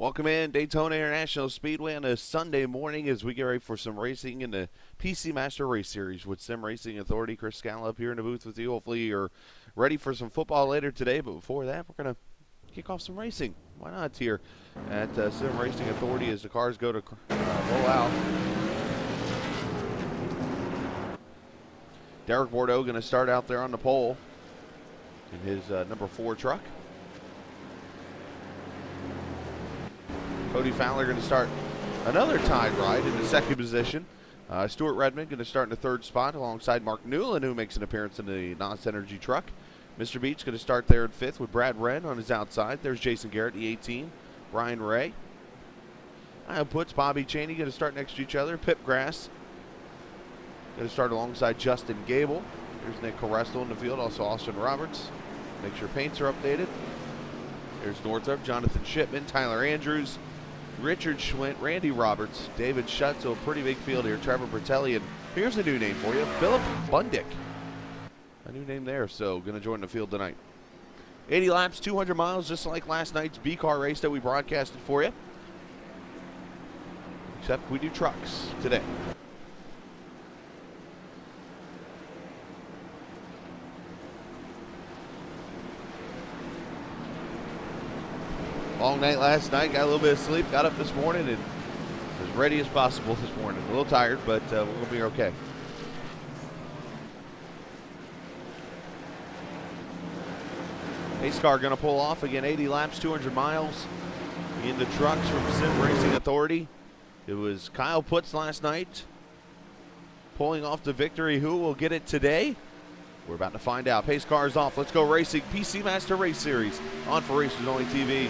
Welcome in Daytona International Speedway on a Sunday morning as we get ready for some racing in the PC Master Race Series with Sim Racing Authority. Chris Scala up here in the booth with you. Hopefully you're ready for some football later today, but before that we're going to kick off some racing. Why not here at Sim Racing Authority as the cars go to roll out. Derek Bordeaux going to start out there on the pole in his number 4 truck. Cody Fowler going to start another tied ride in the second position. Stuart Redmond going to start in the 3rd spot alongside Mark Newland, who makes an appearance in the NOS Energy truck. Mr. Beach going to start there in 5th with Brad Wren on his outside. There's Jason Garrett, the 18. Brian Ray. Puts Bobby Cheney going to start next to each other. Pip Grass going to start alongside Justin Gable. There's Nick Carresto in the field, also Austin Roberts. Make sure paints are updated. There's Northrop, Jonathan Shipman, Tyler Andrews, Richard Schwint, Randy Roberts, David Schutz. So a pretty big field here. Trevor Bertelli, and here's a new name for you, Philip Bundick. A new name there, so going to join the field tonight. 80 laps, 200 miles, just like last night's B-car race that we broadcasted for you. Except we do trucks today. Long night last night, got a little bit of sleep, got up this morning, and as ready as possible this morning. A little tired, but we're going to be okay. Pace car going to pull off again, 80 laps, 200 miles in the trucks from Sim Racing Authority. It was Kyle Putz last night pulling off the victory. Who will get it today? We're about to find out. Pace car is off. Let's go racing. PC Master Race Series on for Racers Only TV.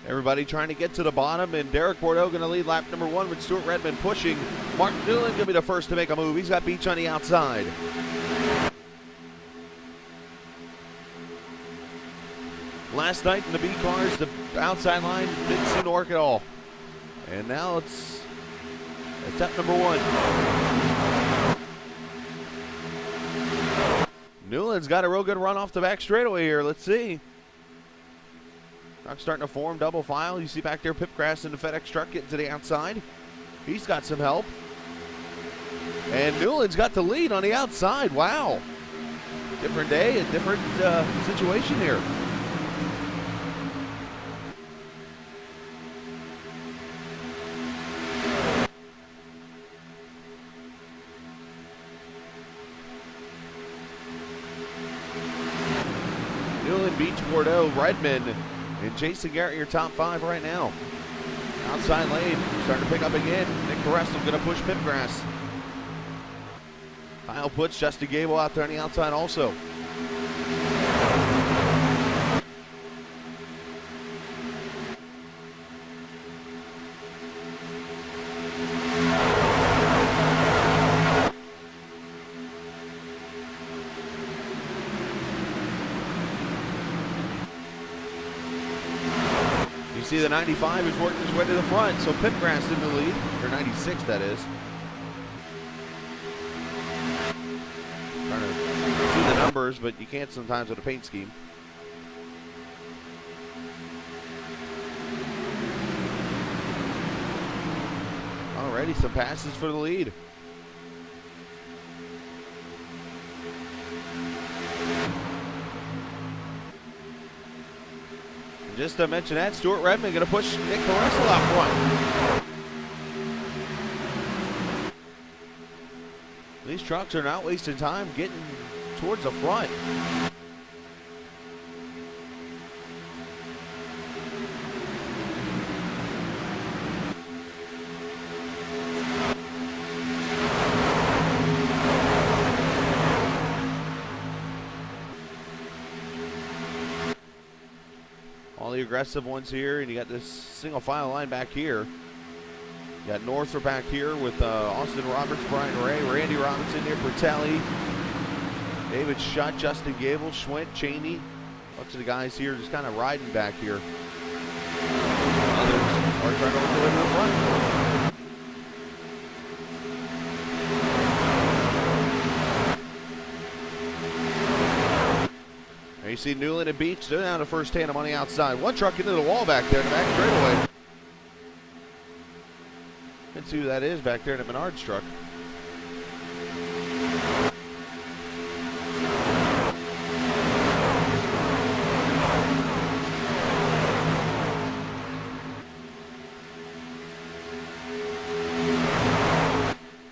Everybody trying to get to the bottom, and Derek Bordeaux going to lead lap number 1 with Stuart Redmond pushing. Mark Newland going to be the first to make a move. He's got Beach on the outside. Last night in the B cars, the outside line didn't seem to work at all. And now it's attempt number 1. Newland's got a real good run off the back straightaway here. Let's see. Truck's starting to form, double file. You see back there Pip Grass in the FedEx truck getting to the outside. He's got some help. And Newland's got the lead on the outside. Wow. Different day, a different situation here. Newland, Beach, Bordeaux, Redmond, and Jason Garrett, your top 5 right now. Outside lane, starting to pick up again. Nick Carresto going to push Pip Grass. Kyle Putz, Justin Gable out there on the outside also. See the 95 is working his way to the front, so Pip Grass in the lead, or 96 that is. Trying to see the numbers, but you can't sometimes with a paint scheme. Alrighty, some passes for the lead. Just to mention that, Stuart Redmond going to push Nick Carresto out front. These trucks are not wasting time getting towards the front. all the aggressive ones here, and you got this single file line back here. You got Northrop back here with Austin Roberts, Brian Ray, Randy Robinson here, Bertelli, David Schutt, Justin Gable, Schwint, Cheney. Bunch of the guys here just kind of riding back here. Others are trying to go in the front. There you see Newland and Beach. They're down to first tandem on the outside. One truck into the wall back there in the back straightaway. Let's see who that is back there in the Menards truck.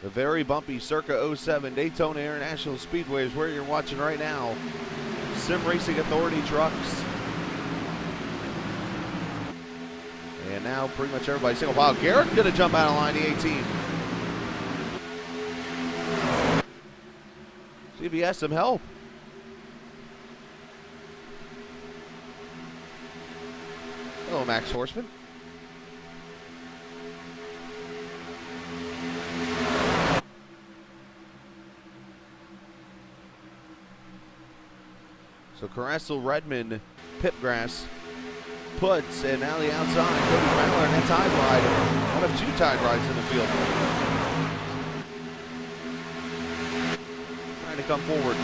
The very bumpy circa 07 Daytona International Speedway is where you're watching right now. Sim Racing Authority trucks. And now pretty much everybody single file. Garrett's going to jump out of line, the 18. See if he has some help. Hello, Max Horseman. So Caressel, Redmond, Pipgrass, Puts, and now the outside. Cody Fowler and that tide ride. One of two tide rides in the field. Trying to come forward.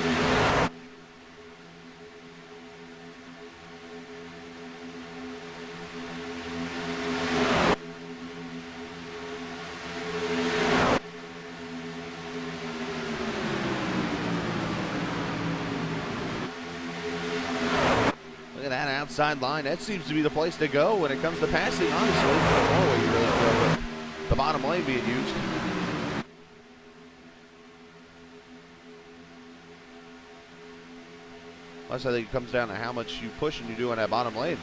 That outside line, that seems to be the place to go when it comes to passing, honestly. Oh, you really feel it. The bottom lane being used. Plus, I think it comes down to how much you push and you do on that bottom lane.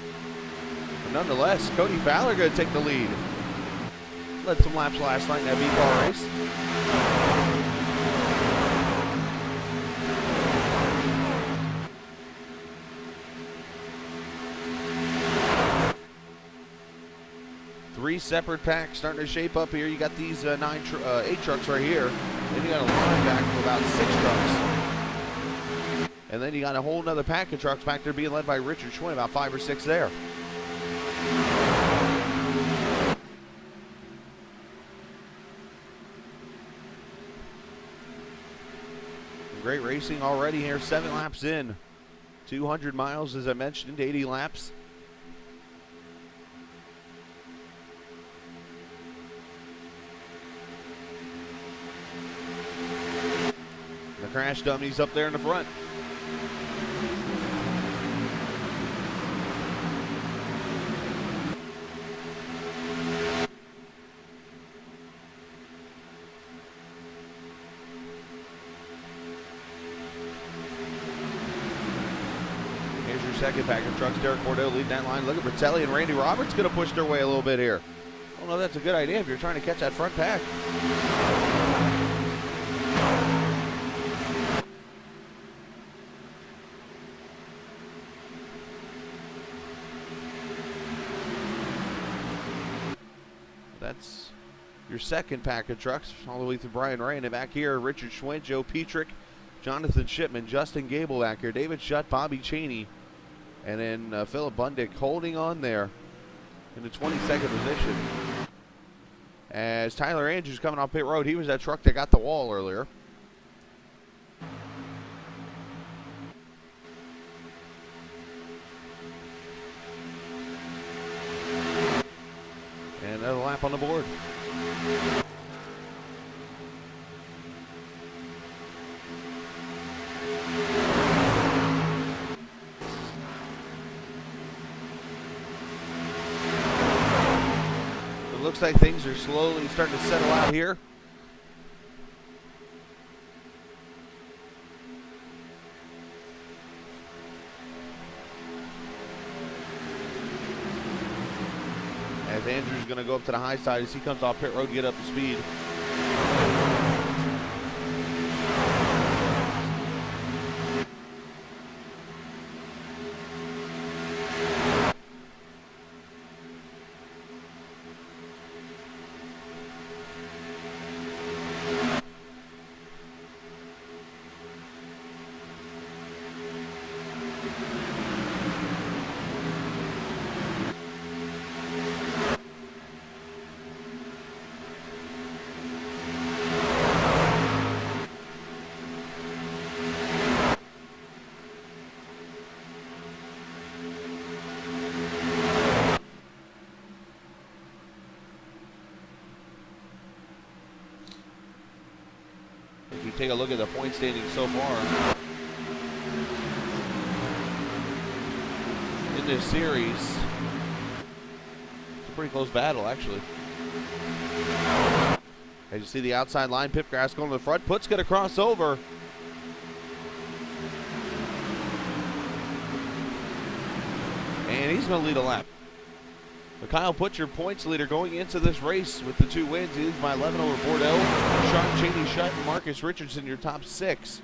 But nonetheless, Cody Fowler going to take the lead. Led some laps last night in that V-car race. 3 separate packs starting to shape up here. You got these 8 trucks right here. Then you got a line back of about 6 trucks. And then you got a whole nother pack of trucks back there being led by Richard Schwinn, about 5 or 6 there. Great racing already here, 7 laps in. 200 miles, as I mentioned, 80 laps. The crash dummies up there in the front. Here's your second pack of trucks. Derek Bordeaux leading that line. Look at Bertelli and Randy Roberts going to push their way a little bit here. I don't know if that's a good idea if you're trying to catch that front pack. That's your second pack of trucks, all the way through Brian Ray. And back here, Richard Schwint, Joe Petrick, Jonathan Shipman, Justin Gable back here, David Schutt, Bobby Cheney, and then Philip Bundick holding on there in the 22nd position. As Tyler Andrews coming off pit road, he was that truck that got the wall earlier. And another lap on the board. It looks like things are slowly starting to settle out here. As Andrew's going to go up to the high side as he comes off pit road, get up to speed. take a look at the point standings so far in this series. It's a pretty close battle, actually. As you see the outside line, Pipgrass going to the front. Putt's going to cross over. And he's going to lead a lap. But Kyle Putt, your points leader going into this race with the 2 wins. He leads by 11 over Bordeaux. Sean Cheney, Shutt, and Marcus Richardson, your top 6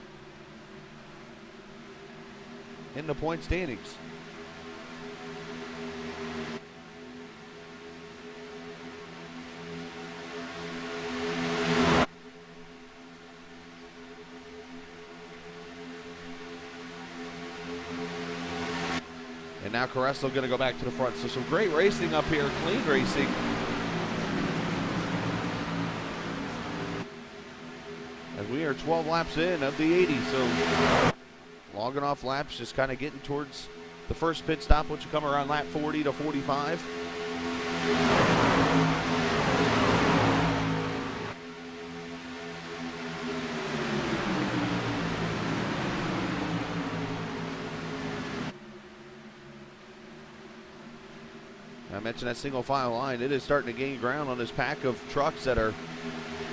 in the point standings. And now Carresso going to go back to the front. So some great racing up here, clean racing. As we are 12 laps in of the 80, so long enough laps, just kind of getting towards the first pit stop, which will come around lap 40 to 45. I mentioned that single file line. It is starting to gain ground on this pack of trucks that are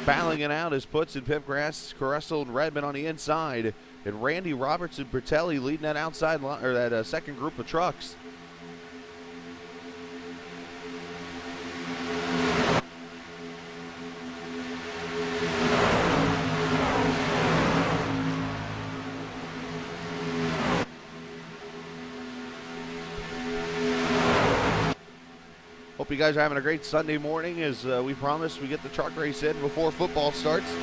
battling it out as Putz and Pipgrass, Carresso, and Redmond on the inside, and Randy Roberts and Bertelli leading that outside line, or that second group of trucks. Hope you guys are having a great Sunday morning. As we promised, we get the truck race in before football starts. We'll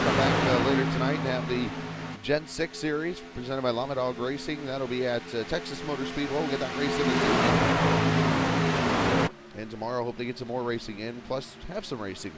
come back later tonight and have the Gen 6 series presented by Llama Dog Racing. That'll be at Texas Motor Speedway. We'll get that race in this evening. And tomorrow, hope they get some more racing in, plus have some racing.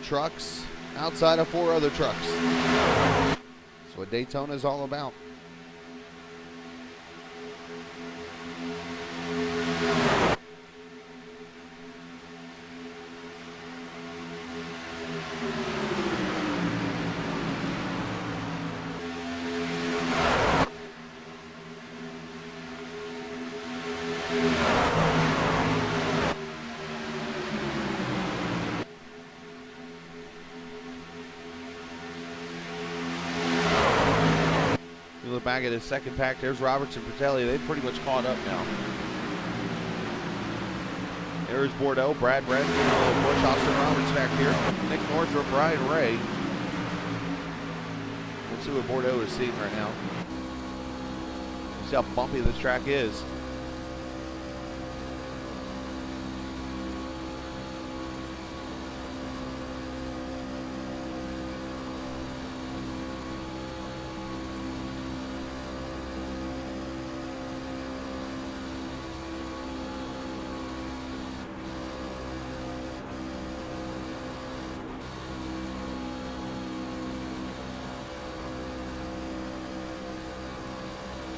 Trucks outside of 4 other trucks. That's what Daytona is all about. Back at his second pack, there's Roberts and Bertelli. They've pretty much caught up now. There's Bordeaux, Brad Brent, Bush, Austin Roberts back here. Nick Northrup, Ryan Ray. Let's see what Bordeaux is seeing right now. See how bumpy this track is.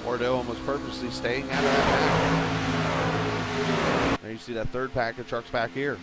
Bordeaux almost purposely staying out of that pack. There you see that third pack of trucks back here.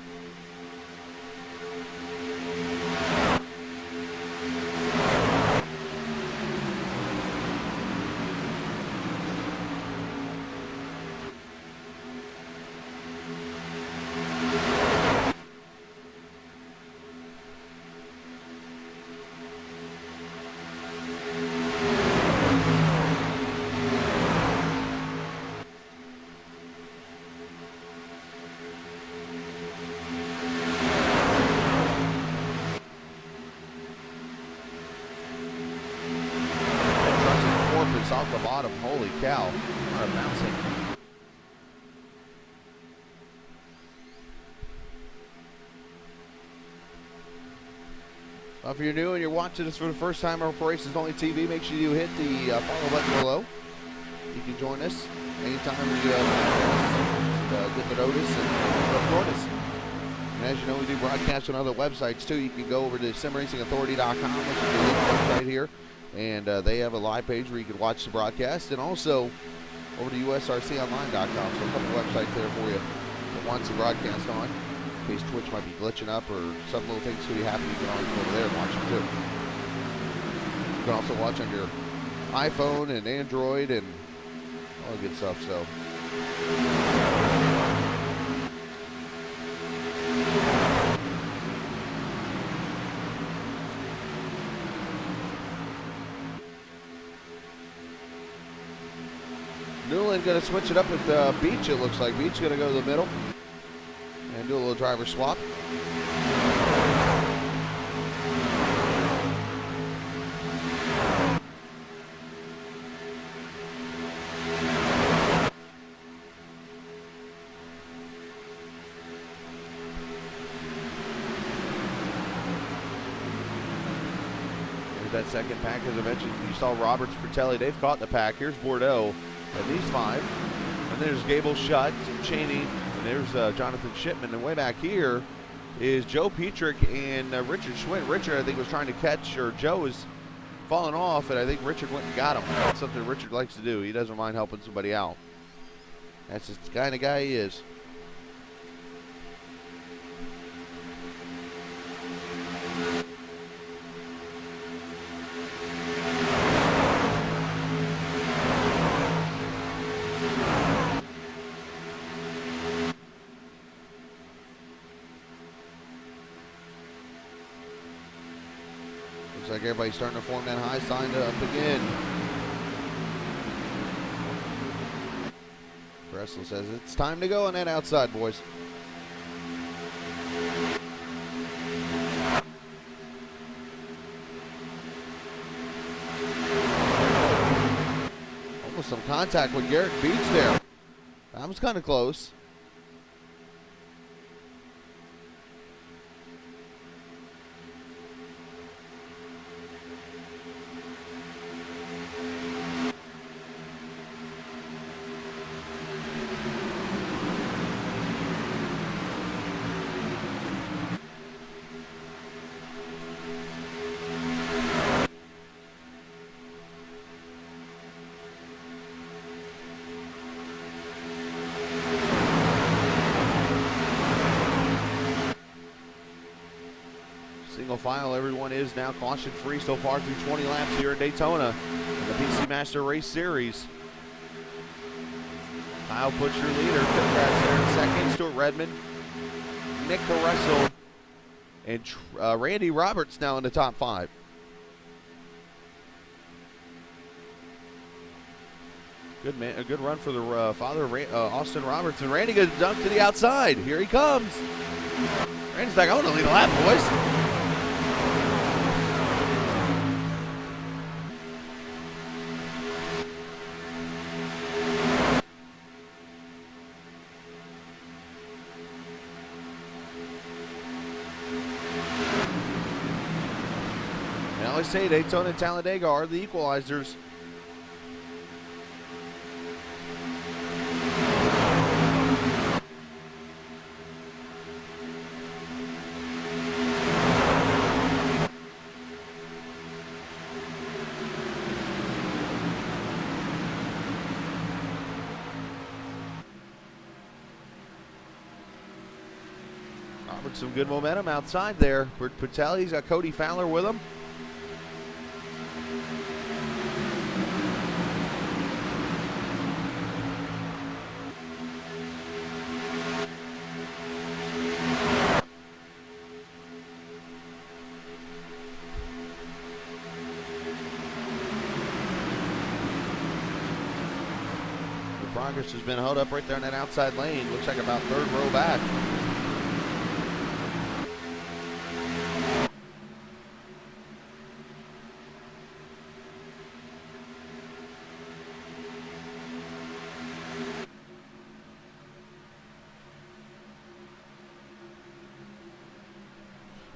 Off the bottom, holy cow, what a bouncing. If you're new and you're watching this for the first time on Races Only TV, make sure you hit the follow button below. You can join us anytime you get the notice and join us. And as you know, we do broadcasts on other websites too. You can go over to simracingauthority.com, which is the website here, and they have a live page where you can watch the broadcast, and also over to usrconline.com. So a couple websites there for you to watch the broadcast on. In case Twitch might be glitching up or some little things could be happening, you can always go over there and watch them too. You can also watch on your iPhone and Android and all the good stuff. So. Newland going to switch it up with Beach, it looks like. Beach going to go to the middle and do a little driver swap. Here's that second pack, as I mentioned. You saw Roberts, Fratelli, they've caught the pack. Here's Bordeaux at these 5. And there's Gable Shutt, Cheney, and there's Jonathan Shipman. And way back here is Joe Petrick and Richard Schwint. Richard, I think, was trying to catch, or Joe was falling off, and I think Richard went and got him. That's something Richard likes to do. He doesn't mind helping somebody out. That's just the kind of guy he is. Looks like everybody's starting to form that high sign up again. Bressel says it's time to go on that outside, boys. Almost some contact with Garrett Beach there. That was kind of close. Single file, everyone is now caution free so far through 20 laps here at Daytona in the PC Master Race Series. Kyle Butcher leader, Congrats there in second, Stuart Redmond, Nick Caressel, and Randy Roberts now in the top 5. Good man, a good run for the father of Austin Roberts, and Randy goes dunk to the outside. Here he comes. Randy's like, I want to lead a lap, boys. I always say Daytona and Talladega are the equalizers. Roberts some good momentum outside there. Patelli's got Cody Fowler with him. Progress has been held up right there in that outside lane. Looks like about third row back.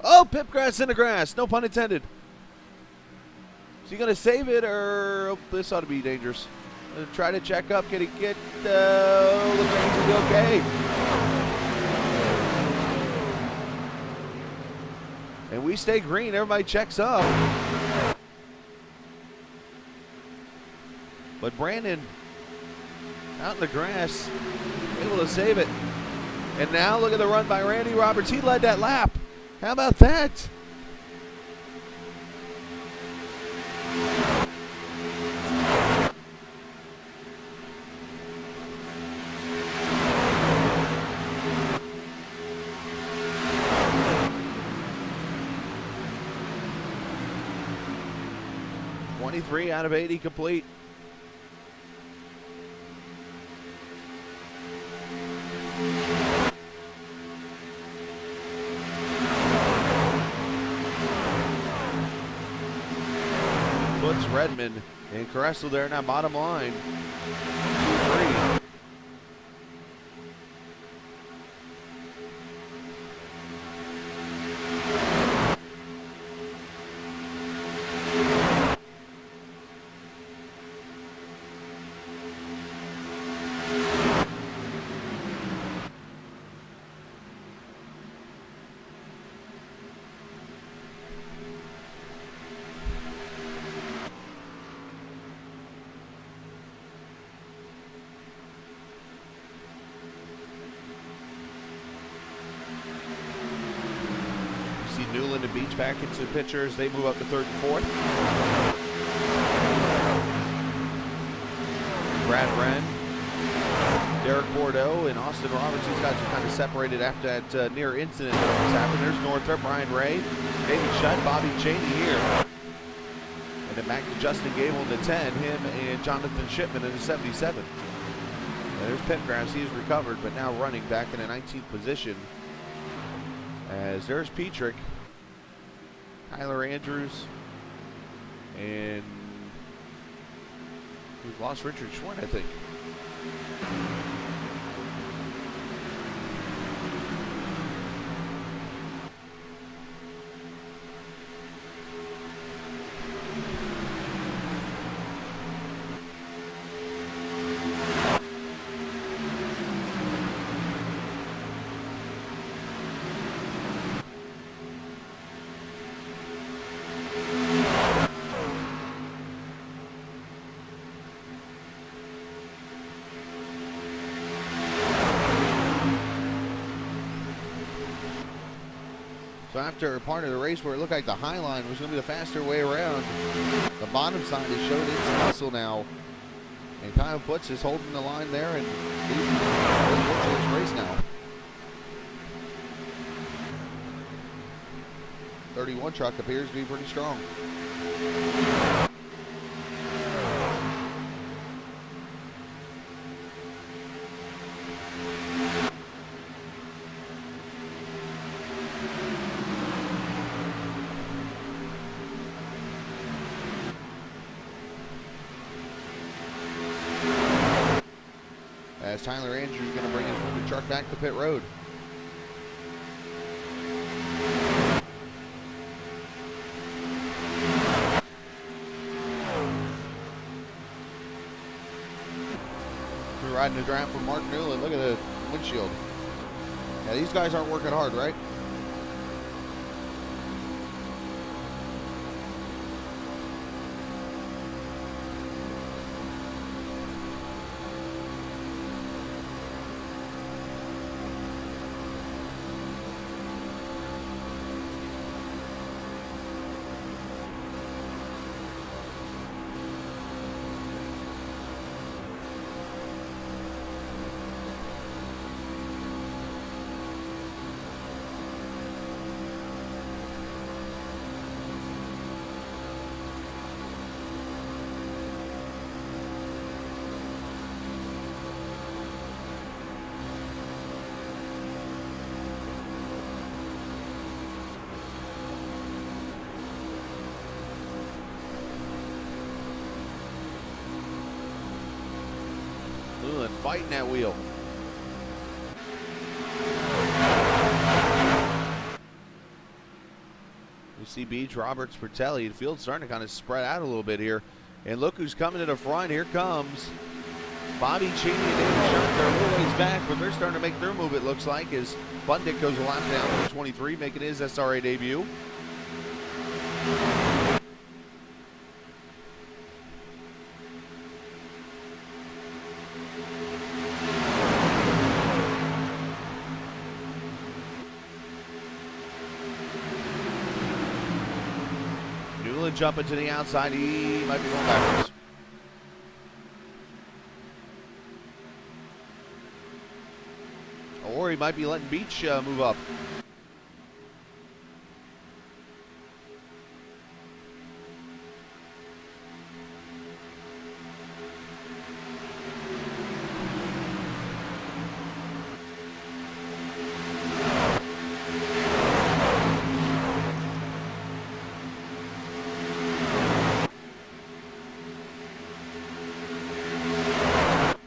Oh, Pipgrass in the grass. No pun intended. Is he going to save it, or oh, this ought to be dangerous? Try to check up. Can he get? Looks like he's going to be okay. And we stay green. Everybody checks up. But Brandon, out in the grass, able to save it. And now look at the run by Randy Roberts. He led that lap. How about that? .23 out of 80 complete. Puts Redmond and Caressel there now bottom line. 2-3. Newland and Beach back into the picture as they move up to third and fourth. Brad Wren, Derek Bordeaux, and Austin Roberts. These guys are kind of separated after that near incident that was happened. There's Northrop, Brian Ray, David Shutt, Bobby Cheney here. And then back to Justin Gable in the 10, him and Jonathan Shipman in the 77. And there's Pipgrass. He's recovered, but now running back in the 19th position. As there's Petrick, Tyler Andrews, and we've lost Richard Schwinn, I think. So after part of the race where it looked like the high line was going to be the faster way around, the bottom side has showed its muscle now. And Kyle Putz is holding the line there and leading this race now. 31 truck appears to be pretty strong. As Tyler Andrews is going to bring his moving truck back to pit road. We're riding the draft from Mark Newland. Look at the windshield. Yeah, these guys aren't working hard, right? Newland fighting that wheel. You see Beach, Roberts, Fratelli. The field's starting to kind of spread out a little bit here. And look who's coming to the front. Here comes Bobby Cheney and David Shunt. They're a little ways back, but they're starting to make their move, it looks like, as Bundick goes a lap down to 23, making his SRA debut. Newland jumping to the outside. He might be going backwards. Or he might be letting Beach move up.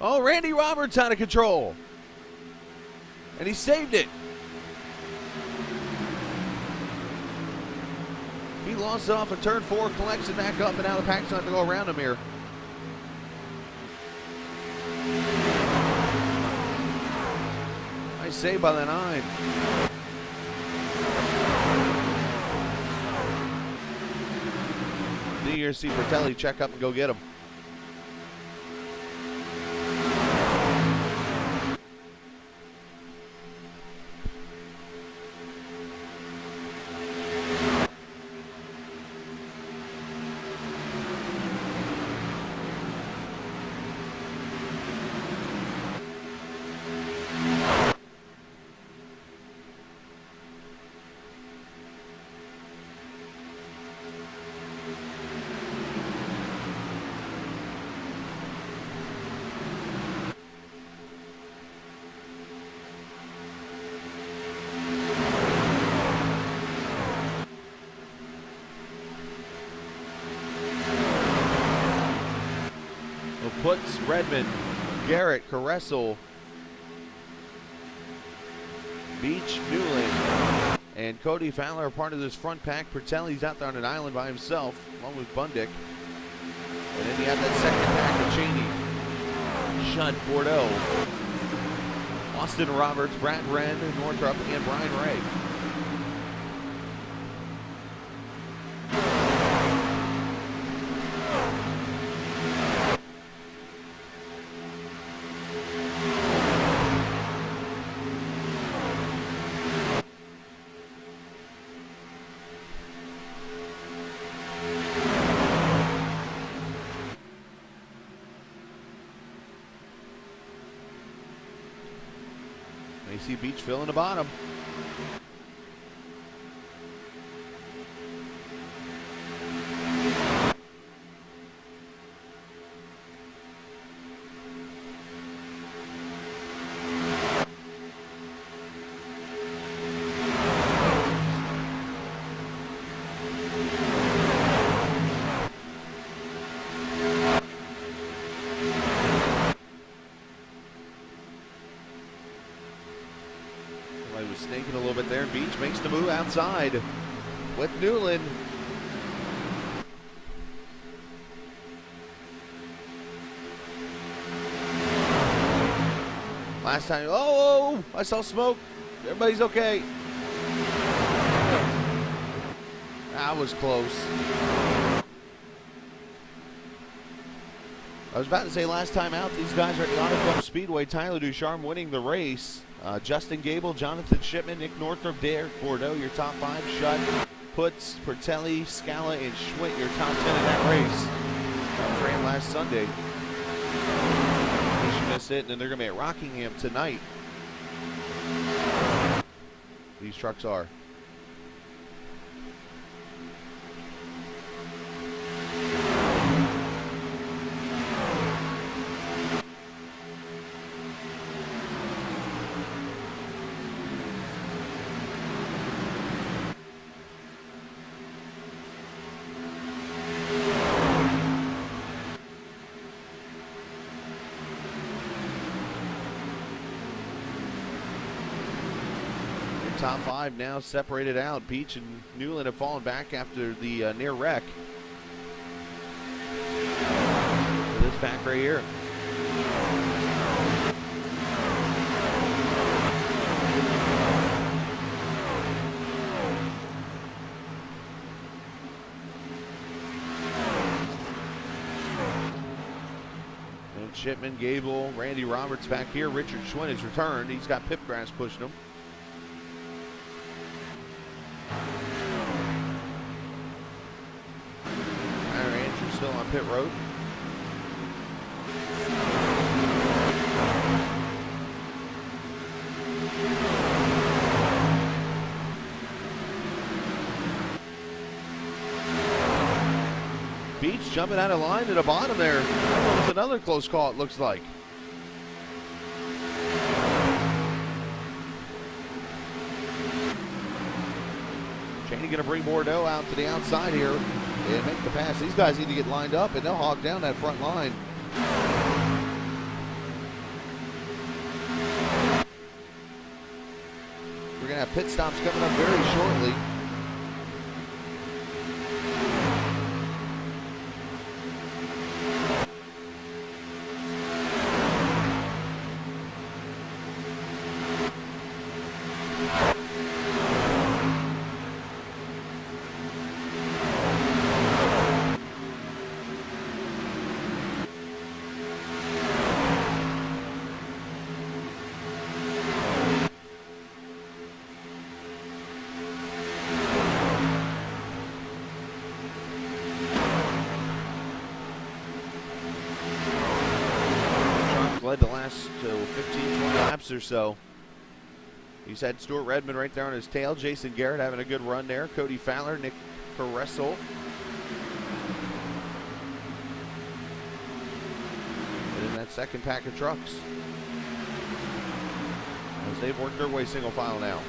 Oh, Randy Roberts out of control. And he saved it. He lost it off of turn 4, collects it back up, and now the pack's not to go around him here. Nice save by the 9. Here, see Fratelli check up and go get him. Puts, Redmond, Garrett, Caressel, Beach, Newland, and Cody Fowler are part of this front pack. Fratelli's out there on an island by himself, along with Bundick. And then you have that second pack of Cheney, Shunt, Bordeaux, Austin Roberts, Brad Wren, Northrop, and Brian Ray. You see Beach filling the bottom. He was snaking a little bit there. Beach makes the move outside with Newland. Last time, oh, I saw smoke. Everybody's okay. That was close. I was about to say last time out, these guys are at the Auto Club Speedway. Tyler Ducharme winning the race. Justin Gable, Jonathan Shipman, Nick Northrup, Derek Bordeaux, your top 5. Shutt, Puts, Fratelli, Scala, and Schwitt, your top 10 in that race. That ran last Sunday. In case you missed it, and then they're going to be at Rockingham tonight. These trucks are. top 5 now separated out. Beach and Newland have fallen back after the near wreck. This back right here. And Shipman, Gable, Randy Roberts back here. Richard Schwinn has returned. He's got Pipgrass pushing him. Tyler Andrews still on pit road. Beach jumping out of line to the bottom there. That was another close call, it looks like. Cheney going to bring Bordeaux out to the outside here and make the pass. These guys need to get lined up, and they'll hog down that front line. We're going to have pit stops coming up very shortly. Led the last 15, 20 laps or so. He's had Stuart Redmond right there on his tail. Jason Garrett having a good run there. Cody Fowler, Nick Caressel. And in that second pack of trucks, as they've worked their way single file now.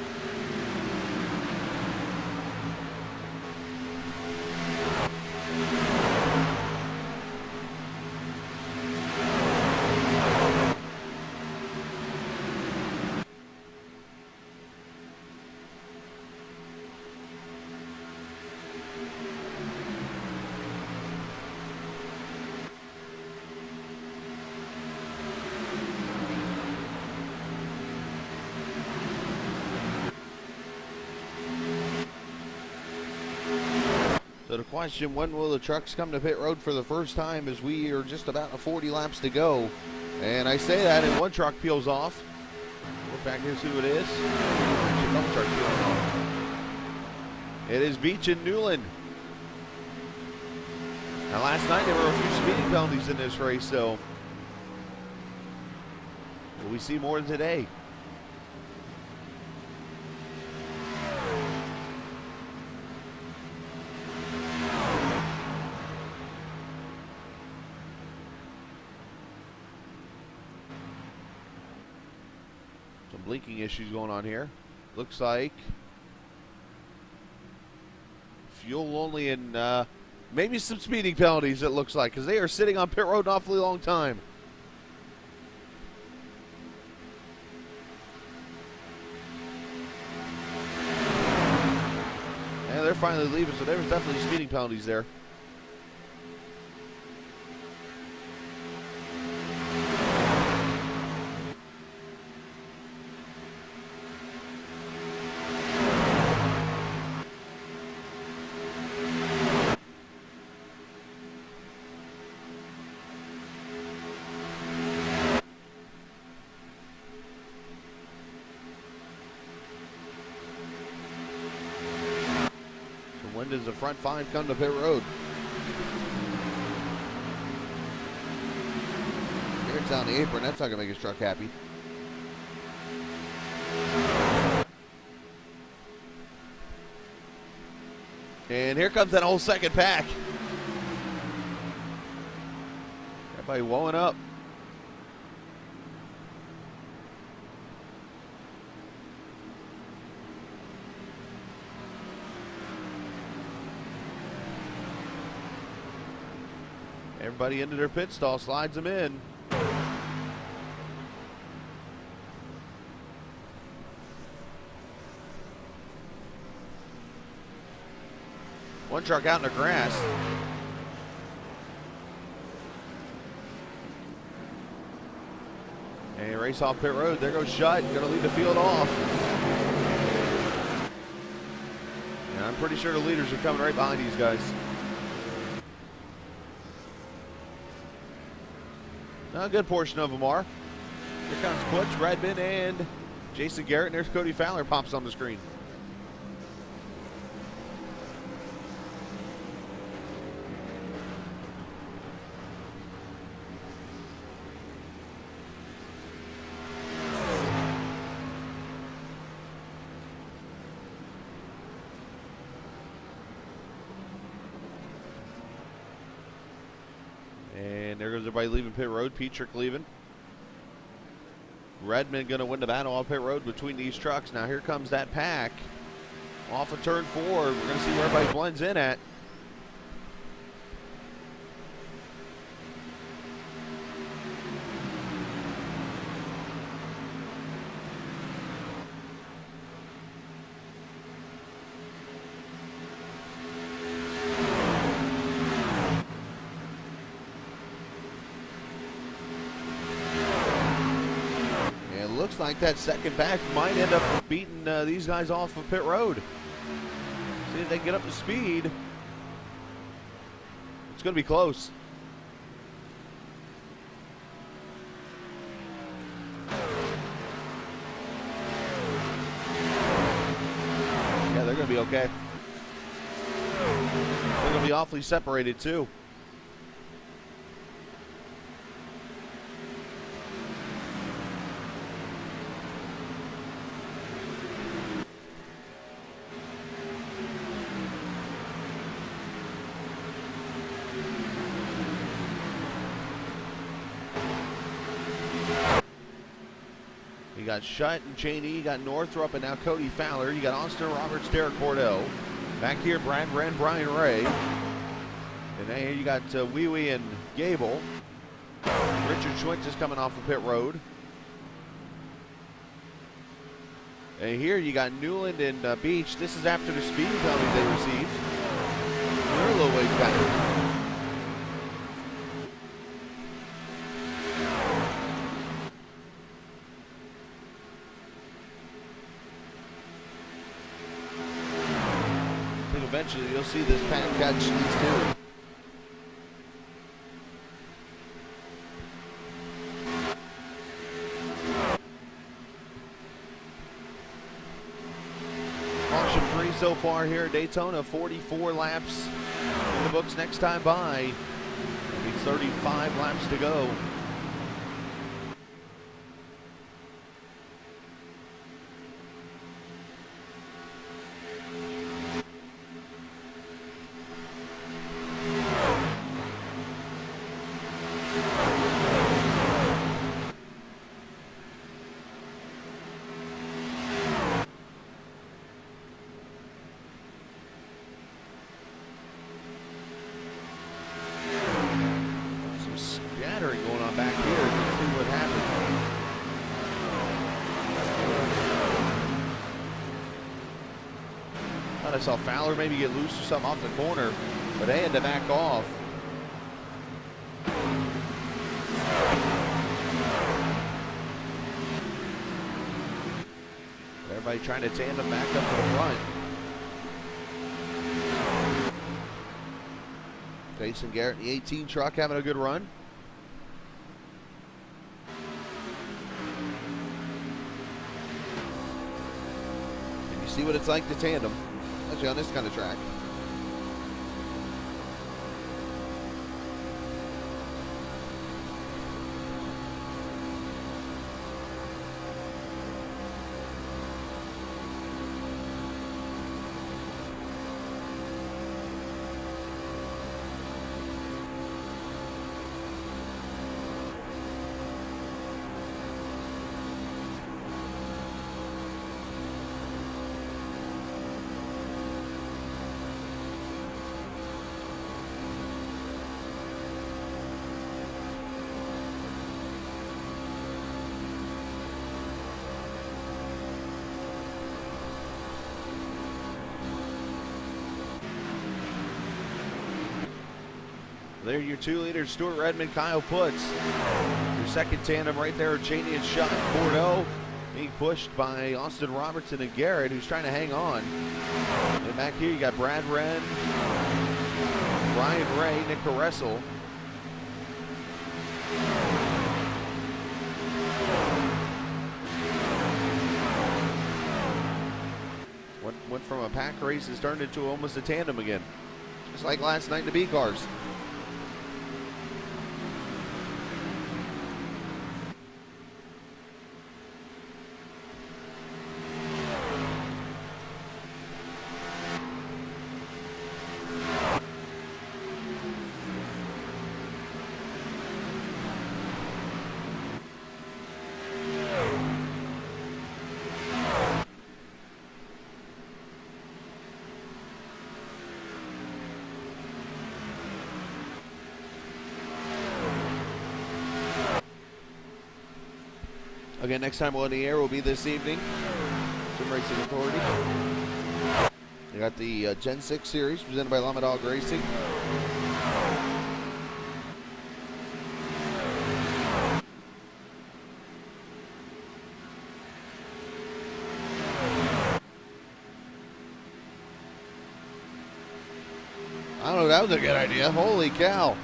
So the question, when will the trucks come to pit road for the first time, as we are just about 40 laps to go. And I say that, and one truck peels off. Look back here and see who it is. Another truck peeling off. It is Beach and Newland. Now last night there were a few speeding penalties in this race, so will we see more today? Blinking issues going on here. Looks like fuel only and maybe some speeding penalties, it looks like, because they are sitting on pit road an awfully long time. Yeah, they're finally leaving, so there was definitely speeding penalties there. When does the front five come to pit road? Garrett's on the apron. That's not going to make his truck happy. And here comes that whole second pack. Everybody wowing up. Everybody into their pit stall, slides them in. One truck out in the grass. And race off pit road. There goes Shutt. Going to lead the field off. And I'm pretty sure the leaders are coming right behind these guys. A good portion of them are. Here comes Butch Redmond and Jason Garrett, and there's Cody Fowler pops on the screen. And there goes everybody leaving pit road. Petrick leaving. Redmond going to win the battle on pit road between these trucks. Now here comes that pack off of turn 4. We're going to see where everybody blends in at. Looks like that second pack might end up beating these guys off of pit road. See if they can get up to speed. It's going to be close. Yeah, they're going to be okay. They're going to be awfully separated too. You got Shutt and Cheney, you got Northrup, and now Cody Fowler. You got Austin Roberts, Derek Cordell. Back here, Brad Brand, Brian Ray. And then here you got Wee Wee and Gable. Richard Schwintz is coming off of pit road. And here you got Newland and Beach. This is after the speed penalty they received. They're a little ways back. Eventually you'll see this pack catch these two. Caution free so far here at Daytona. 44 laps in the books next time by. 35 laps to go. Going on back here. Let's see what happens. Thought I saw Fowler maybe get loose or something off the corner, but they had to back off. Everybody trying to tandem back up to the front. Jason Garrett, the 18 truck, having a good run. See what it's like to tandem, especially on this kind of track. They're your 2 leaders, Stuart Redmond, Kyle Putz. Your second tandem right there, Cheney and Shutt. Bordeaux being pushed by Austin Robertson and Garrett, who's trying to hang on. And back here you got Brad Wren, Ryan Ray, Nick Caressel. Went from a pack race and turned into almost a tandem again. Just like last night in the B cars. Again, next time we'll on the air will be this evening. Sim Racing Authority. We got the Gen 6 series presented by Llama Dog Racing. I don't know, that was a good idea. Holy cow.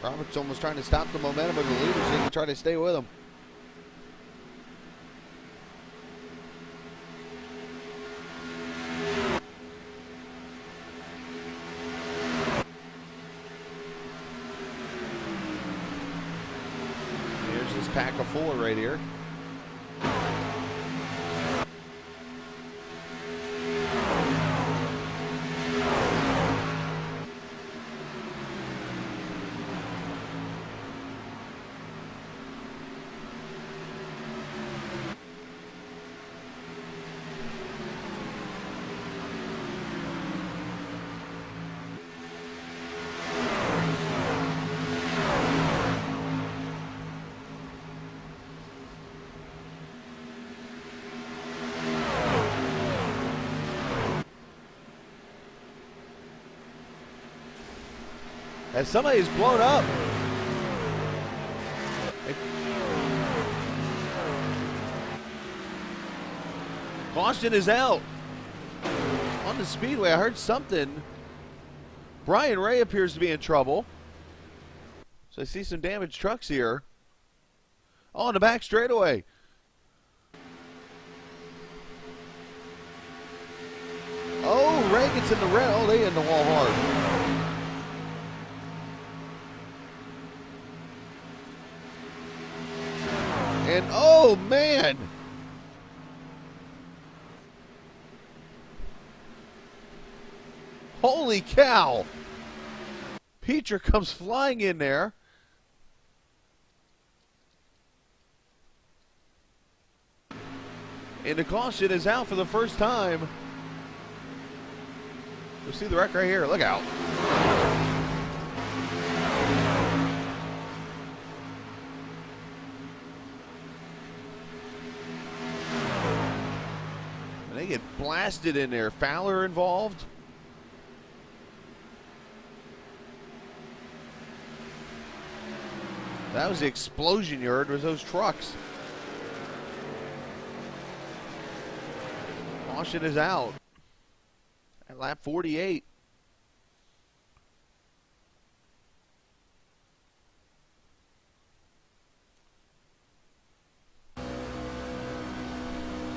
Roberts almost trying to stop the momentum of the leaders and try to stay with them. Here's this pack of 4 right here. As somebody's blown up. Caution is out. On the speedway, I heard something. Brian Ray appears to be in trouble. So I see some damaged trucks here. Oh, on the back straightaway. Oh, Ray gets in the red. Oh, they in the wall hard. And oh man, holy cow, Peter comes flying in there. And the caution is out for the first time. You'll see the wreck right here, look out. They get blasted in there. Fowler involved. That was the explosion you heard, was those trucks. Caution is out at lap 48.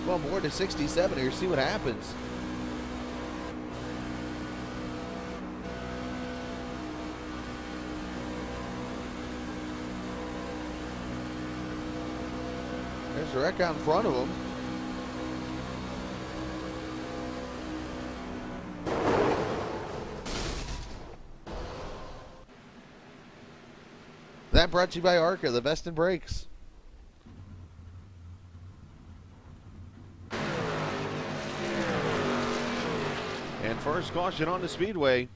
Well, more to 67 here. See what happens. There's a wreck out in front of him. That brought to you by ARCA, the best in brakes. And first caution on the speedway.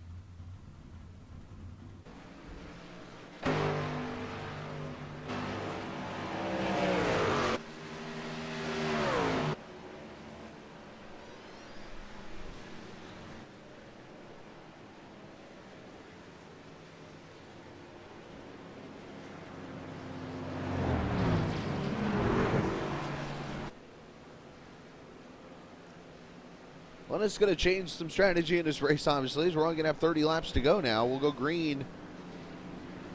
Well, it's going to change some strategy in this race, obviously, as we're only going to have 30 laps to go now. We'll go green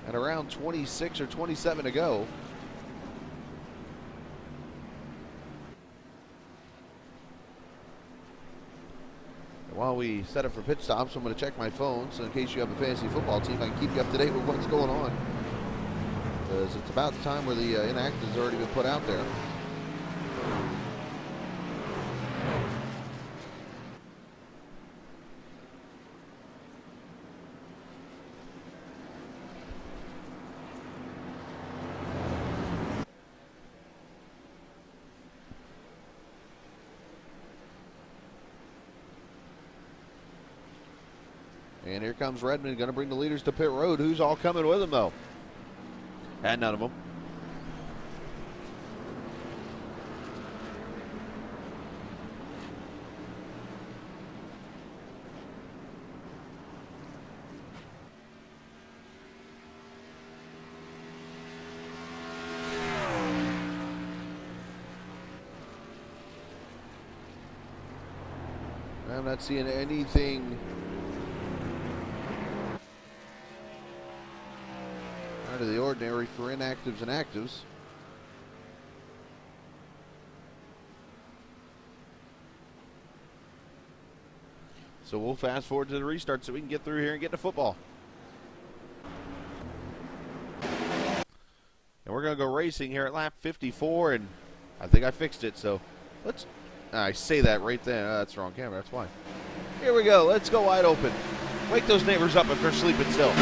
at around 26 or 27 to go. And while we set up for pit stops, I'm going to check my phone, so in case you have a fantasy football team, I can keep you up to date with what's going on. Because it's about the time where the inactive's already been put out there. And here comes Redmond, going to bring the leaders to pit road. Who's all coming with him, though? And none of them. I'm not seeing anything out of the ordinary for inactives and actives. So we'll fast forward to the restart so we can get through here and get to football. And we're going to go racing here at lap 54, and I think I fixed it, so let's... I say that right there. Oh, that's the wrong camera, that's why. Here we go, let's go wide open. Wake those neighbors up if they're sleeping still.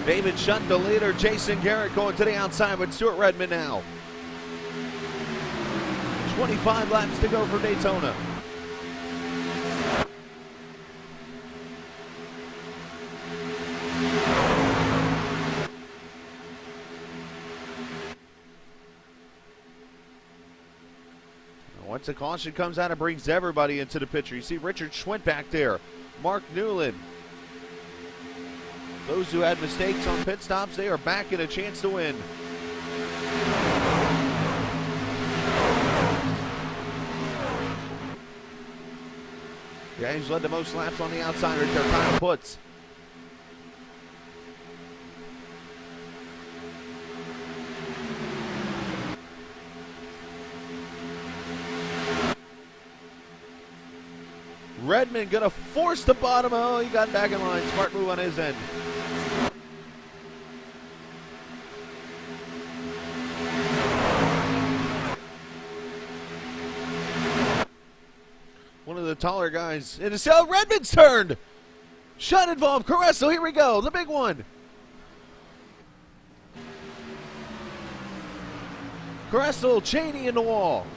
David Shunt, the leader. Jason Garrett going to the outside with Stuart Redmond now. 25 laps to go for Daytona. Once a caution comes out, it brings everybody into the picture. You see Richard Schwint back there. Mark Newland. Those who had mistakes on pit stops, they are back in a chance to win. The guy who's led the most laps on the outside right there, Kyle Putz. Redmond gonna force the bottom. Oh, he got back in line. Smart move on his end. One of the taller guys in the cell. Redmond's turned. Shot involved. Carresso, here we go. The big one. Carresso, Cheney in the wall.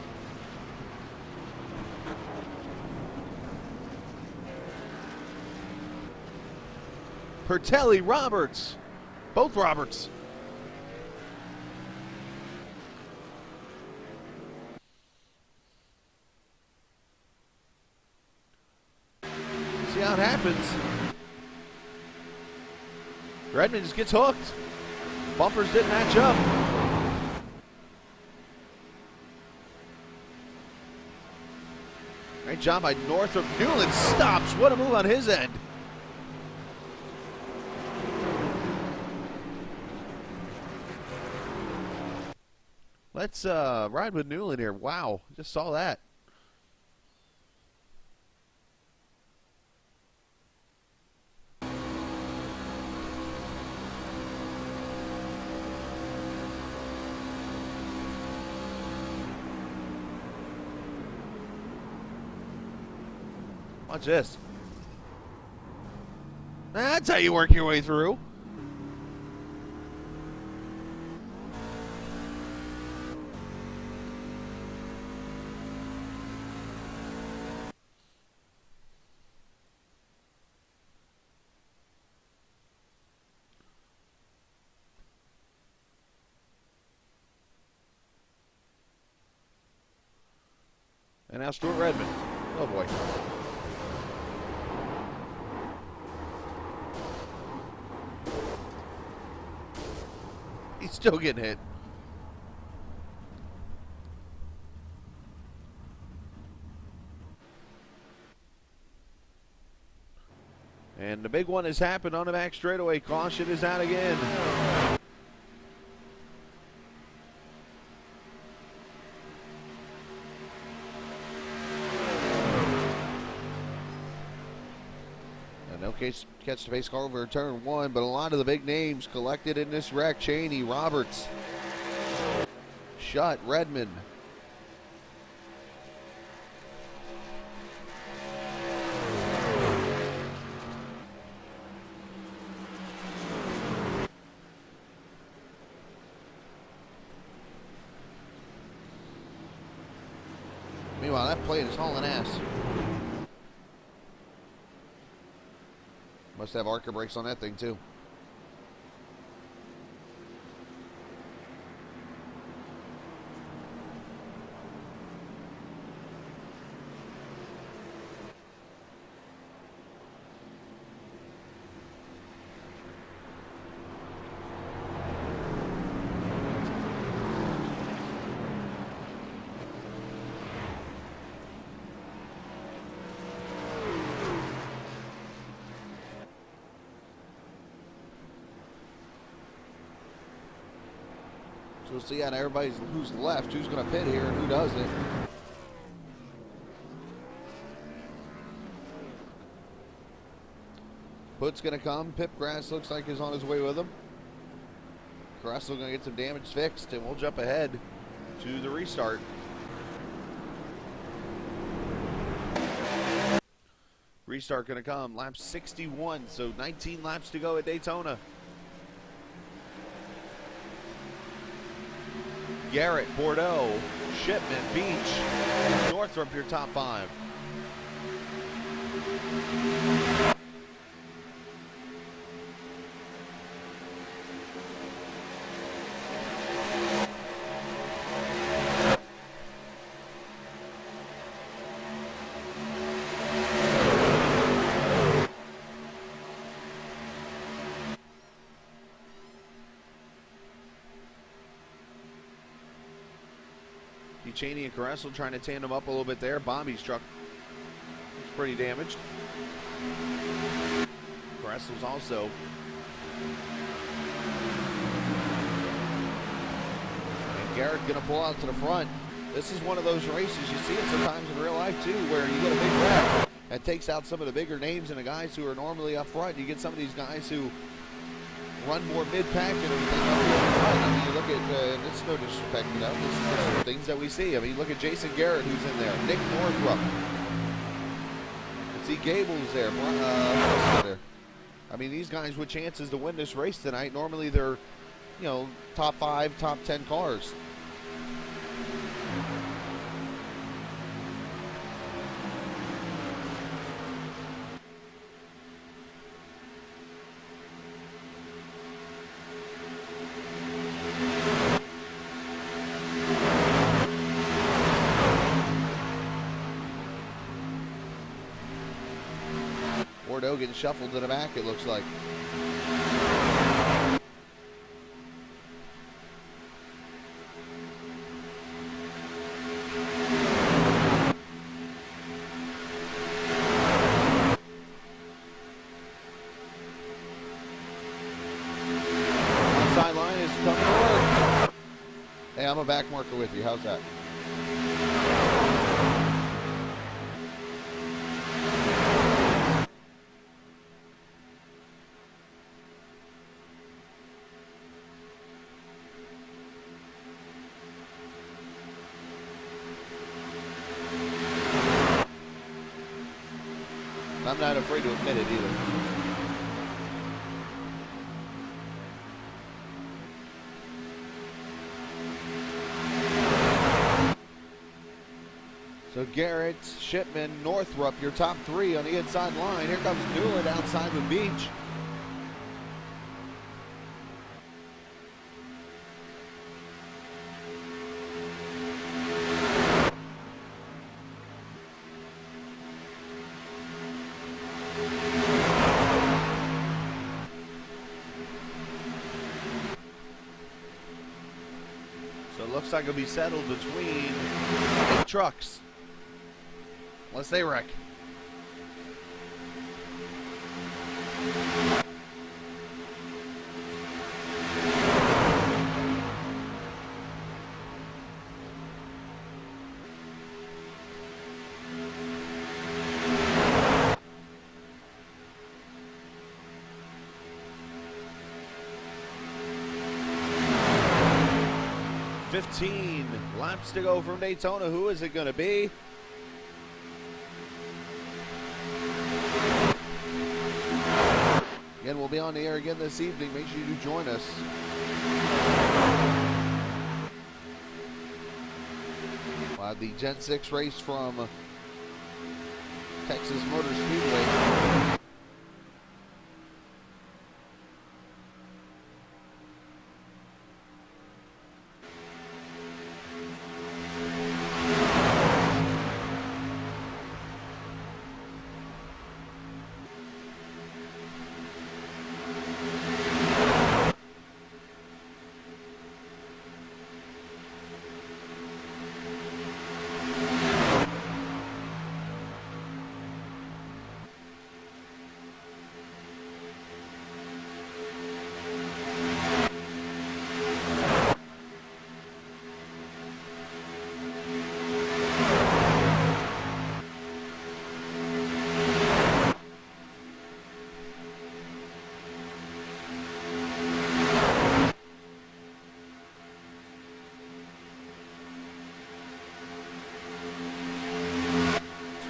Pertelli, Roberts. Both Roberts. See how it happens. Redmond just gets hooked. Bumpers didn't match up. Great job by Northrop. Newland stops. What a move on his end. Let's ride with Newland here. Wow, just saw that. Watch this. That's how you work your way through. And now Stuart Redmond. Oh boy. He's still getting hit. And the big one has happened on the back straightaway. Caution is out again. No catch the base car over turn one, but a lot of the big names collected in this wreck. Cheney, Roberts, Shutt, Redmond. Meanwhile, that plate is hauling ass. Must have Arca brakes on that thing too. So we'll see on everybody's who's left, who's going to pit here and who doesn't. Hood's going to come. Pip Grass looks like he's on his way with him. Carrasco going to get some damage fixed, and we'll jump ahead to the restart. Restart going to come. Lap 61, so 19 laps to go at Daytona. Garrett, Bordeaux, Shipman, Beach, Northrop, your top five. Cheney and Carrasco trying to tandem up a little bit there. Bobby's truck is pretty damaged. Carrasco's also. And Garrett going to pull out to the front. This is one of those races, you see it sometimes in real life too, where you get a big wreck that takes out some of the bigger names and the guys who are normally up front. You get some of these guys who run more mid-pack and everything up here in front. I mean, you look at, and it's no disrespect, you know, this is things that we see. I mean, look at Jason Garrett, who's in there. Nick Northrup. You see Gables there. There. I mean, these guys with chances to win this race tonight, normally they're, you know, top 5, top 10 cars. Joe getting shuffled to the back, it looks like. Outside line is coming to work. Hey, I'm a back marker with you. How's that? I'm not afraid to admit it either. So Garrett, Shipman, Northrup, your top three on the inside line. Here comes Newland outside with Beach. So it looks like it'll be settled between 8 trucks. Unless they wreck. $15 laps to go from Daytona. Who is it going to be? Again, we'll be on the air again this evening. Make sure you do join us. The Gen 6 race from Texas Motor Speedway.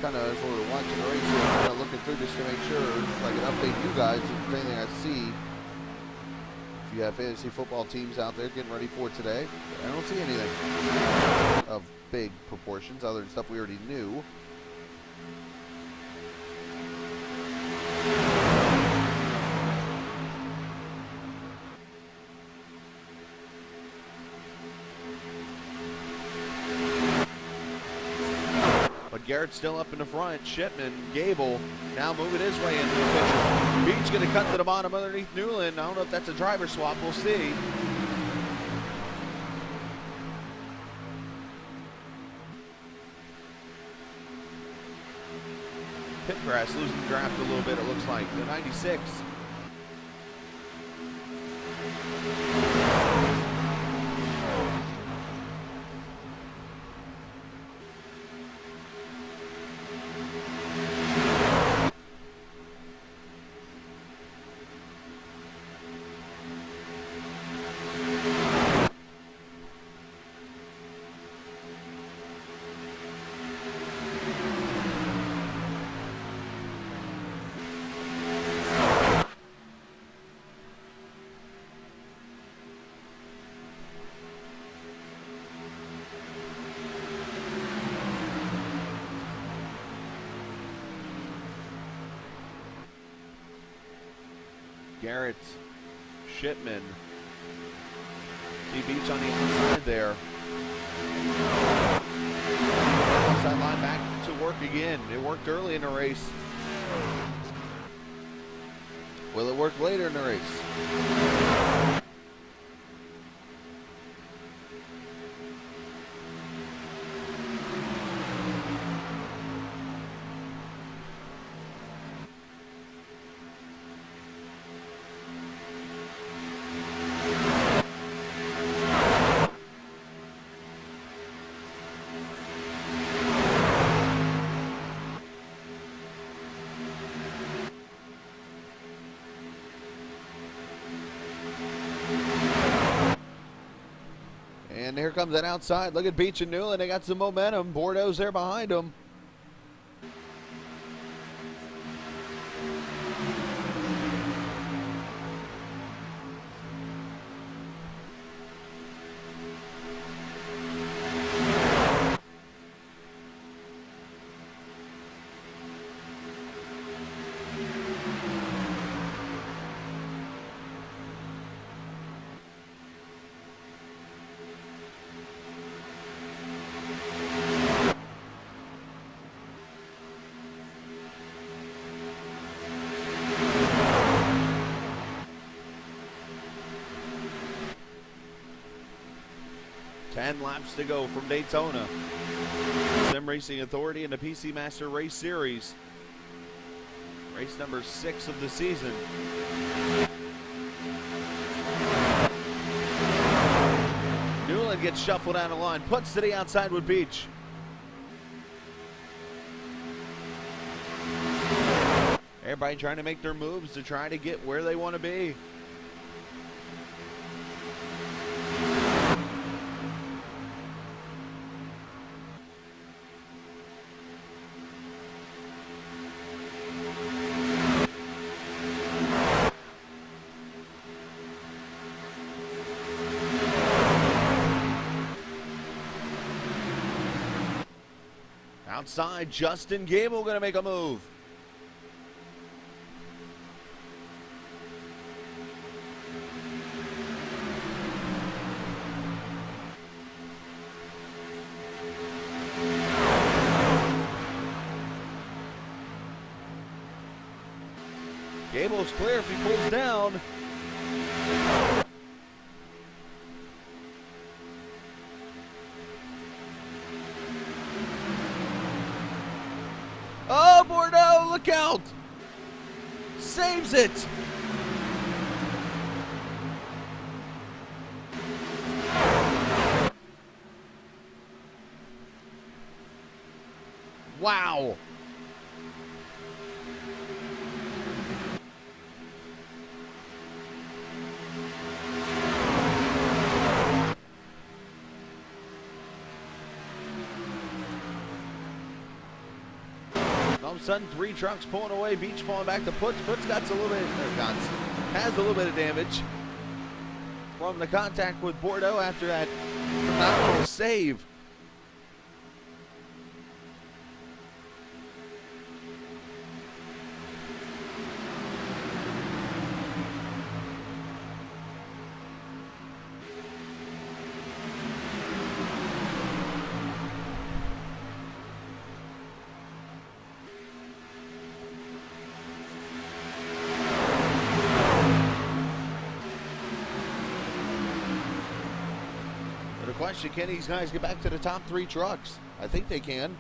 Kind of, as we're watching the race here, kind of looking through just to make sure if I can update you guys if there's anything I see. If you have fantasy football teams out there getting ready for today, I don't see anything of big proportions other than stuff we already knew. Garrett's still up in the front. Shipman, Gable, now moving his way into the picture. Beach going to cut to the bottom underneath Newland. I don't know if that's a driver swap. We'll see. Pit grass losing the draft a little bit, it looks like. The 96. Garrett, Shipman. See Beach on the inside there. Outside line back to work again. It worked early in the race. Will it work later in the race? And here comes that outside. Look at Beach and Newland. They got some momentum. Bordeaux's there behind them. Laps to go from Daytona. Sim Racing Authority and the PC Master Race Series. Race number 6 of the season. Newland gets shuffled down the line, puts to the outside with Beach. Everybody trying to make their moves to try to get where they want to be. Outside, Justin Gable going to make a move. Gable's clear if he pulls down. Oh, Bordeaux, look out! Saves it! Wow! All of a sudden, 3 trucks pulling away. Beach falling back to Putz. Putz got a little bit, has a little bit of damage from the contact with Bordeaux after that phenomenal save. Question, can these guys get back to the top 3 trucks? I think they can.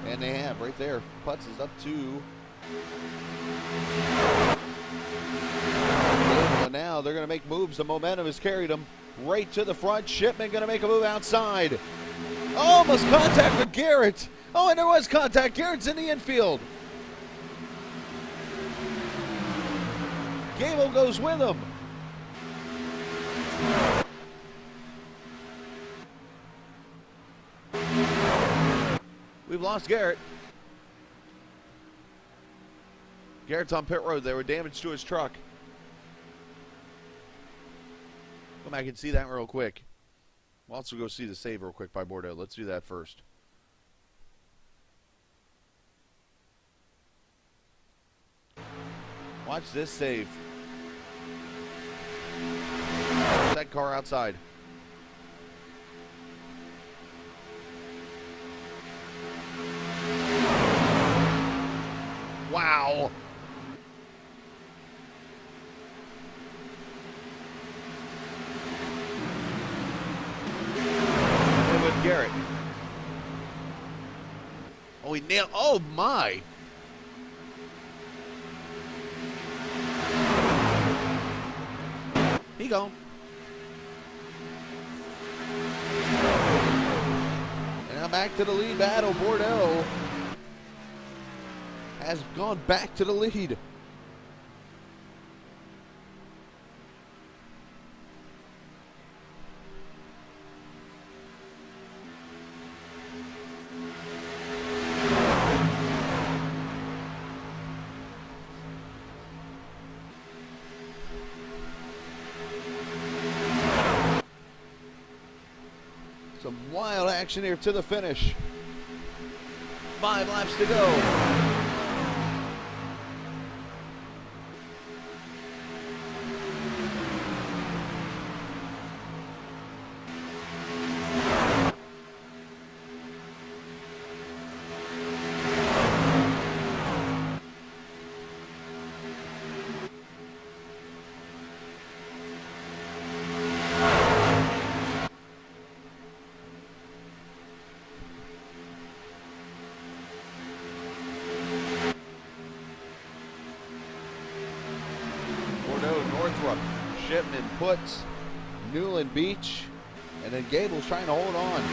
And they have right there. Putz is up to. And now they're going to make moves. The momentum has carried them right to the front. Shipman going to make a move outside. Almost contact with Garrett. Oh, and there was contact. Garrett's in the infield. Gable goes with him. We've lost Garrett. Garrett's on pit road. There were damage to his truck. Come back and see that real quick. We'll also go see the save real quick by Bordeaux. Let's do that first. Watch this save. tag car outside. Wow. And with Garrett. Oh, he nailed. Oh, my. He gone. And now back to the lead battle. Bordeaux has gone back to the lead. Some wild action here to the finish. 5 laps to go. Northrop, Shipman puts Newland Beach, and then Gable's trying to hold on.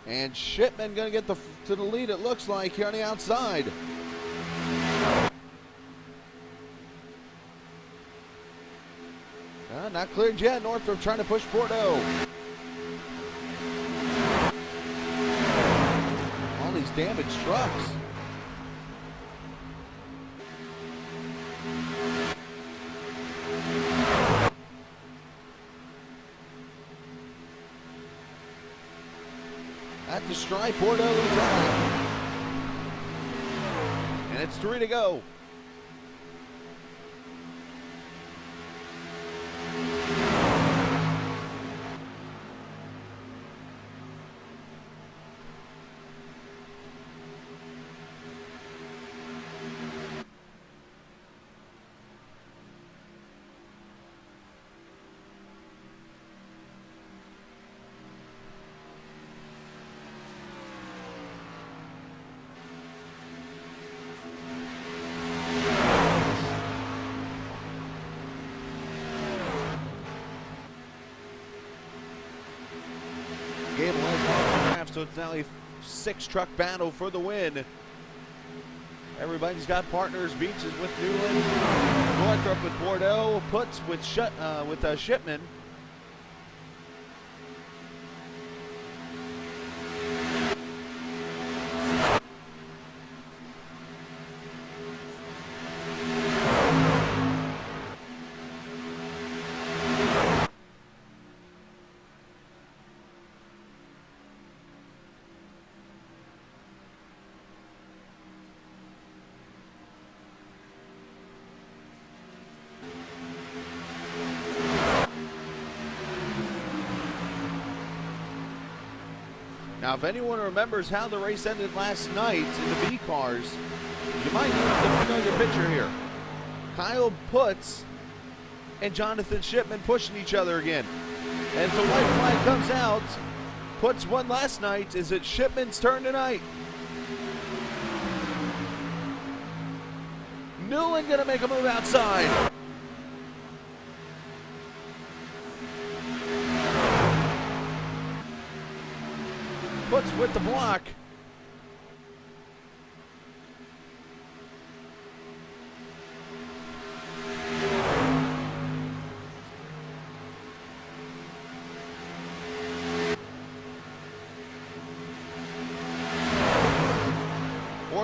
And Shipman going to get to the lead, it looks like, here on the outside. Not cleared yet. Northrop trying to push Bordeaux. All these damaged trucks. At the stripe, Bordeaux is on. And it's 3 to go. Gable has so it's now a 6-truck battle for the win. Everybody's got partners. Beach is with Newland, Northrop with Bordeaux, Puts with Shipman. Now, if anyone remembers how the race ended last night in the B cars, you might use the familiar picture here. Kyle Puts and Jonathan Shipman pushing each other again. And if the white flag comes out, Puts won last night. Is it Shipman's turn tonight? Newland gonna make a move outside. Puts with the block.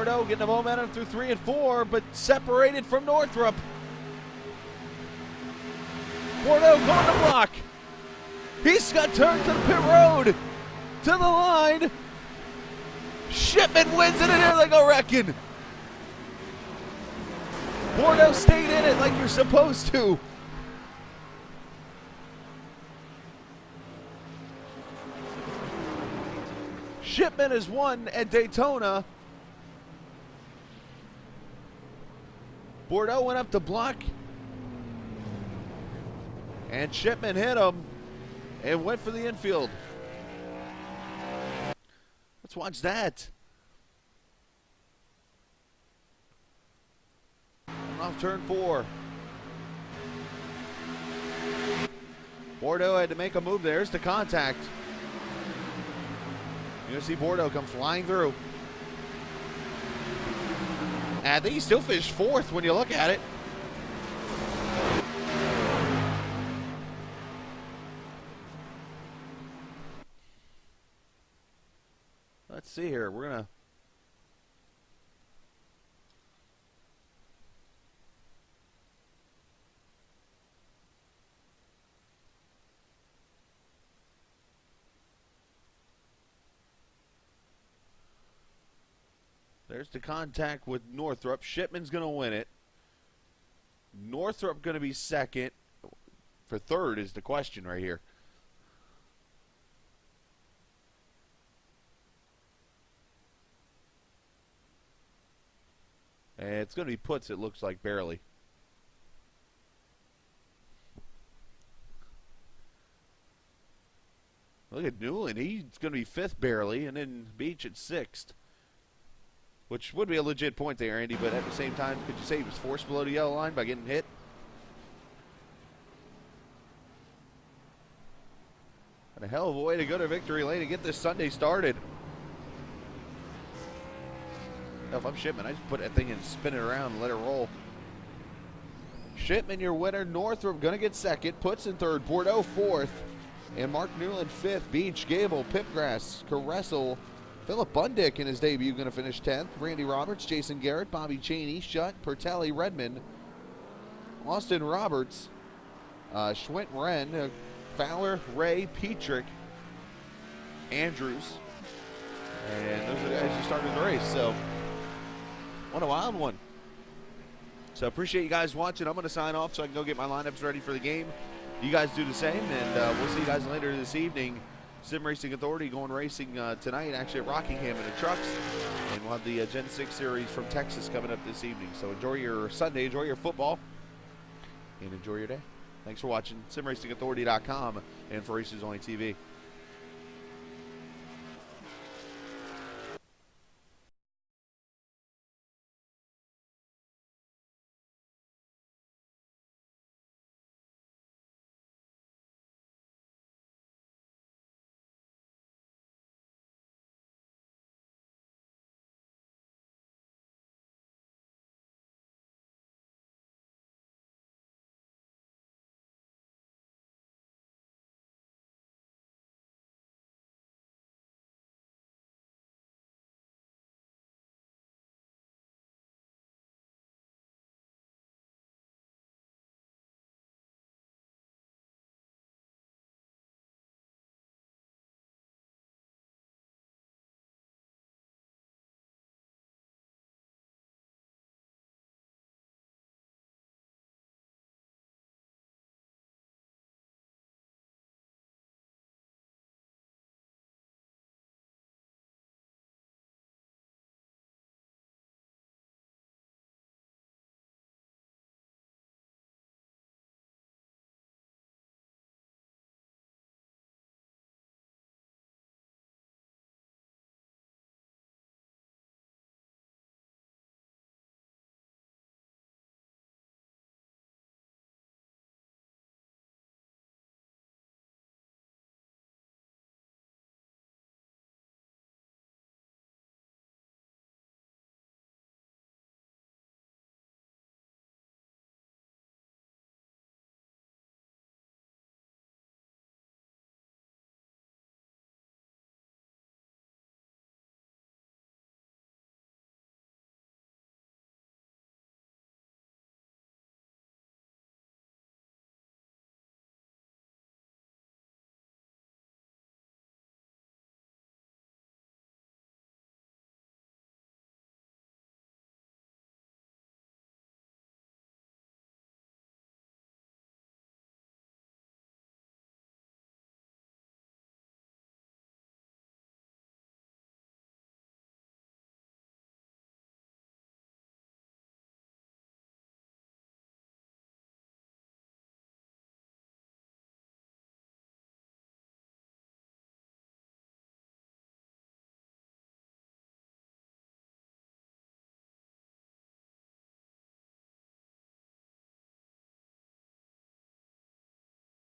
Bordeaux getting the momentum through 3 and 4, but separated from Northrop. Bordeaux going to block. He's got turned to the pit road, to the line. Shipman wins it, and here they go wrecking. Bordeaux stayed in it like you're supposed to. Shipman has won at Daytona. Bordeaux went up to block, and Shipman hit him and went for the infield. Let's watch that. Off turn 4. Bordeaux had to make a move. There's the contact. You're going to see Bordeaux come flying through. And I think he still finished 4th when you look at it. Let's see here. We're going to... There's the contact with Northrop. Shipman's going to win it. Northrop going to be second. For third is the question right here. And it's going to be puts, it looks like, barely. Look at Newland. He's going to be 5th barely, and then Beach at 6th. Which would be a legit point there, Andy, but at the same time, could you say he was forced below the yellow line by getting hit? And a hell of a way to go to victory lane and get this Sunday started. Now, if I'm Shipman, I just put that thing and spin it around and let it roll. Shipman, your winner. Northrop going to get 2nd. Puts in 3rd. Bordeaux 4th. And Mark Newland 5th. Beach, Gable, Pipgrass, Caressel, Philip Bundick in his debut going to finish 10th. Randy Roberts, Jason Garrett, Bobby Cheney, Shutt, Pertelli, Redmond, Austin Roberts, Schwint Wren, Fowler, Ray, Petrick, Andrews. And those are the guys who started the race. So, what a wild one. So, appreciate you guys watching. I'm going to sign off so I can go get my lineups ready for the game. You guys do the same, and we'll see you guys later this evening. Sim Racing Authority going racing tonight, actually at Rockingham in the trucks. And we'll have the Gen 6 series from Texas coming up this evening. So enjoy your Sunday, enjoy your football, and enjoy your day. Thanks for watching. SimRacingAuthority.com and for Races Only TV.